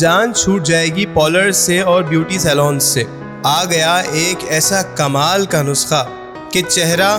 जान छूट जाएगी पार्लर से और ब्यूटी सैलून से। आ गया एक ऐसा कमाल का नुस्खा कि चेहरा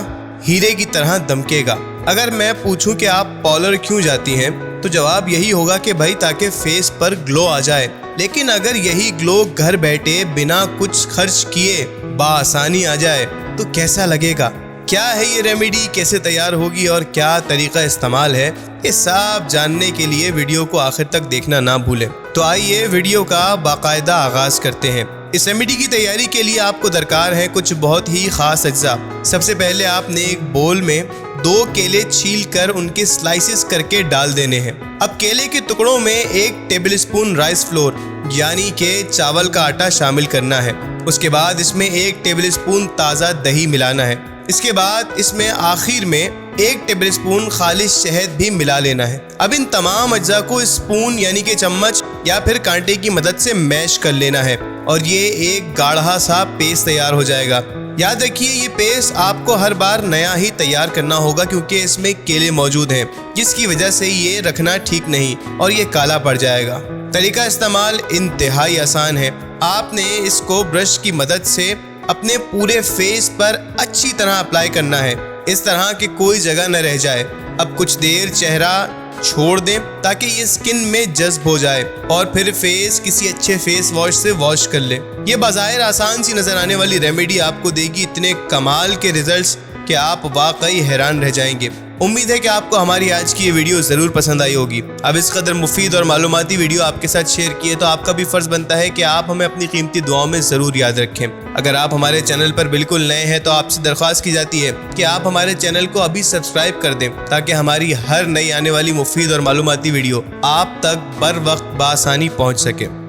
हीरे की तरह दमकेगा। अगर मैं पूछूं कि आप पार्लर क्यों जाती हैं तो जवाब यही होगा कि भाई ताकि फेस पर ग्लो आ जाए। लेकिन अगर यही ग्लो घर बैठे बिना कुछ खर्च किए बआसानी आ जाए तो कैसा लगेगा? क्या है ये रेमेडी, कैसे तैयार होगी और क्या तरीका इस्तेमाल है, ये सब जानने के लिए वीडियो को आखिर तक देखना ना भूलें। तो आइए वीडियो का बाकायदा आगाज करते हैं। इस रेमेडी की तैयारी के लिए आपको दरकार है कुछ बहुत ही खास अज्जा। सबसे पहले आपने एक बोल में 2 केले छील कर उनके स्लाइसेस करके डाल देने हैं। अब केले के टुकड़ों में 1 टेबलस्पून राइस फ्लोर यानी कि चावल का आटा शामिल करना है। उसके बाद इसमें 1 टेबलस्पून ताज़ा दही मिलाना है। इसके बाद इसमें आखिर में 1 टेबलस्पून खालिश शहद भी मिला लेना है। अब इन तमाम अज्जा को स्पून यानी कि चम्मच या फिर कांटे की मदद से मैश कर लेना है और ये एक गाढ़ा सा पेस्ट तैयार हो जाएगा। याद रखिए ये पेस्ट आपको हर बार नया ही तैयार करना होगा क्योंकि इसमें केले मौजूद हैं, जिसकी वजह से ये रखना ठीक नहीं और ये काला पड़ जाएगा। तरीका इस्तेमाल इंतहाई आसान है। आपने इसको ब्रश की मदद से अपने पूरे फेस पर अच्छी तरह अप्लाई करना है, इस तरह कि कोई जगह न रह जाए। अब कुछ देर चेहरा छोड़ दें ताकि ये स्किन में जज्ब हो जाए और फिर फेस किसी अच्छे फेस वॉश से वॉश कर लें। ये बाज़ाहिर आसान सी नजर आने वाली रेमेडी आपको देगी इतने कमाल के रिजल्ट्स कि आप वाकई हैरान रह जाएंगे। उम्मीद है कि आपको हमारी आज की ये वीडियो ज़रूर पसंद आई होगी। अब इस कदर मुफीद और मालूमाती वीडियो आपके साथ शेयर किए तो आपका भी फ़र्ज़ बनता है कि आप हमें अपनी कीमती दुआओं में ज़रूर याद रखें। अगर आप हमारे चैनल पर बिल्कुल नए हैं तो आपसे दरख्वास्त की जाती है कि आप हमारे चैनल को अभी सब्सक्राइब कर दें ताकि हमारी हर नई आने वाली मुफीद और मालूमाती वीडियो आप तक बर वक्त बआसानी पहुँच सके।